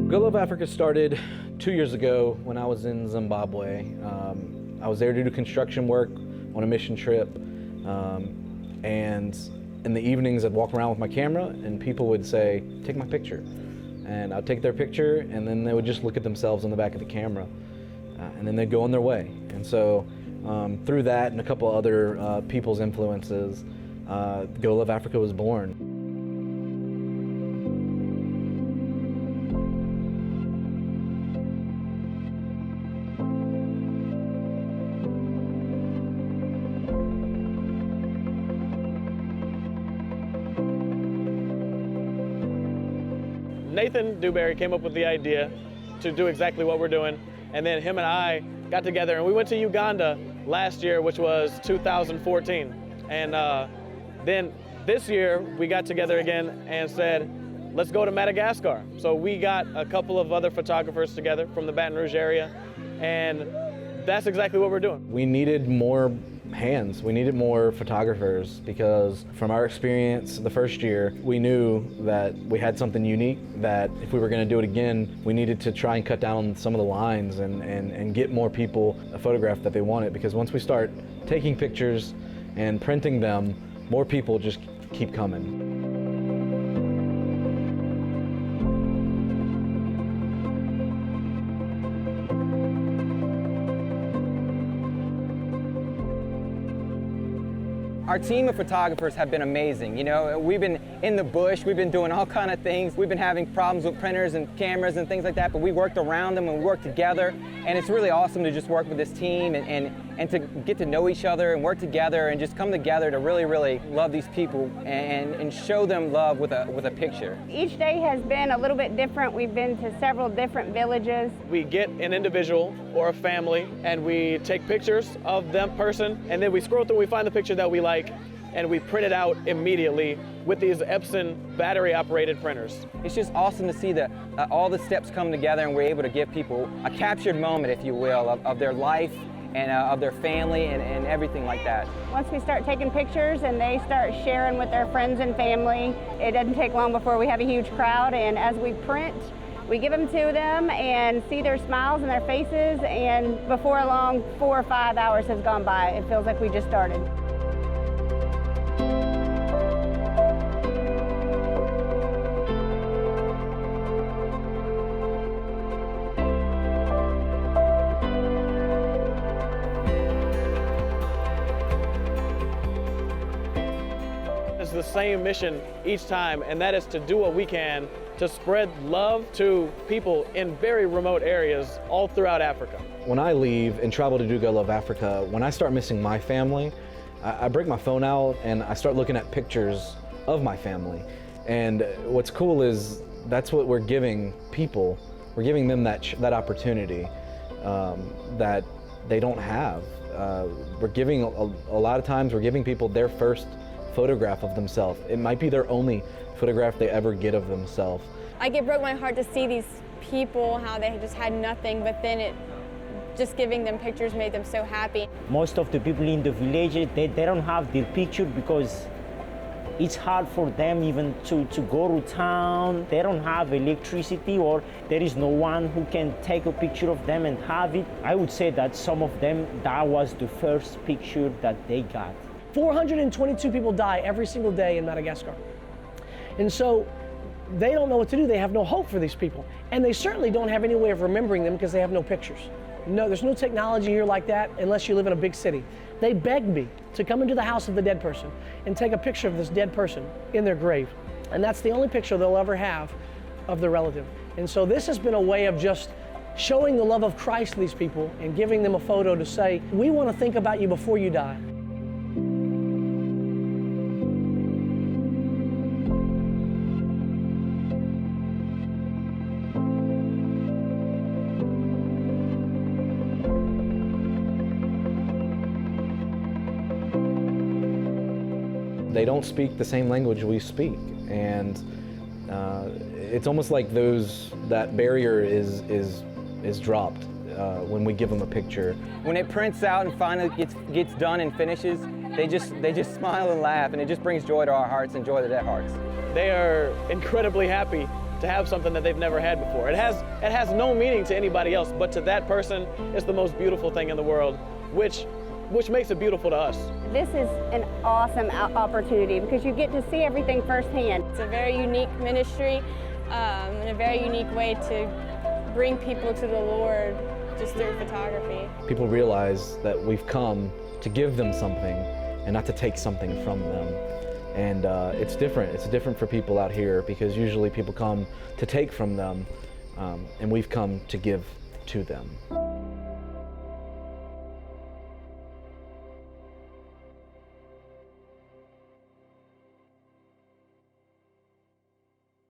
GoLoveAfrica started 2 years ago when I was in Zimbabwe. I was there to do construction work on a mission trip, and in the evenings I'd walk around with my camera and people would say, "Take my picture." And I'd take their picture and then they would just look at themselves on the back of the camera, and then they'd go on their way. And so through that and a couple other people's influences, GoLoveAfrica was born. Nathan Dewberry came up with the idea to do exactly what we're doing, and then him and I got together and we went to Uganda last year, which was 2014. And then this year we got together again and said, let's go to Madagascar. So we got a couple of other photographers together from the Baton Rouge area, and that's exactly what we're doing. We needed more hands. We needed more photographers because from our experience the first year, we knew that we had something unique, that if we were going to do it again, we needed to try and cut down some of the lines and get more people a photograph that they wanted, because once we start taking pictures and printing them, more people just keep coming. Our team of photographers have been amazing. You know, we've been in the bush, we've been doing all kind of things. We've been having problems with printers and cameras and things like that, but we worked around them and we worked together. And it's really awesome to just work with this team and to get to know each other and work together and just come together to really, really love these people and show them love with a picture. Each day has been a little bit different. We've been to several different villages. We get an individual or a family and we take pictures of them person, and then we scroll through, we find the picture that we like, and we print it out immediately with these Epson battery-operated printers. It's just awesome to see that all the steps come together and we're able to give people a captured moment, if you will, of their life and of their family and everything like that. Once we start taking pictures and they start sharing with their friends and family, it doesn't take long before we have a huge crowd, and as we print, we give them to them and see their smiles and their faces, and before long, 4 or 5 hours has gone by. It feels like we just started. It's the same mission each time, and that is to do what we can to spread love to people in very remote areas all throughout Africa. When I leave and travel to do GoLoveAfrica, when I start missing my family, I break my phone out and I start looking at pictures of my family. And what's cool is that's what we're giving people. We're giving them that opportunity that they don't have. We're giving, a lot of times, we're giving people their first photograph of themselves. It might be their only photograph they ever get of themselves. It broke my heart to see these people, how they just had nothing, but then just giving them pictures made them so happy. Most of the people in the villages, they don't have their picture because it's hard for them even to go to town. They don't have electricity, or there is no one who can take a picture of them and have it. I would say that some of them, that was the first picture that they got. 422 people die every single day in Madagascar. And so they don't know what to do. They have no hope for these people. And they certainly don't have any way of remembering them because they have no pictures. No, there's no technology here like that unless you live in a big city. They begged me to come into the house of the dead person and take a picture of this dead person in their grave. And that's the only picture they'll ever have of their relative. And so this has been a way of just showing the love of Christ to these people and giving them a photo to say, we want to think about you before you die. They don't speak the same language we speak, and it's almost like that barrier is dropped when we give them a picture. When it prints out and finally gets done and finishes, they just smile and laugh, and it just brings joy to our hearts and joy to their hearts. They are incredibly happy to to have something that they've never had before. It has no meaning to anybody else, but to that person, it's the most beautiful thing in the world, which makes it beautiful to us. This is an awesome opportunity because you get to see everything firsthand. It's a very unique ministry and a very unique way to bring people to the Lord just through photography. People realize that we've come to give them something and not to take something from them. And it's different. It's different for people out here because usually people come to take from them, and we've come to give to them.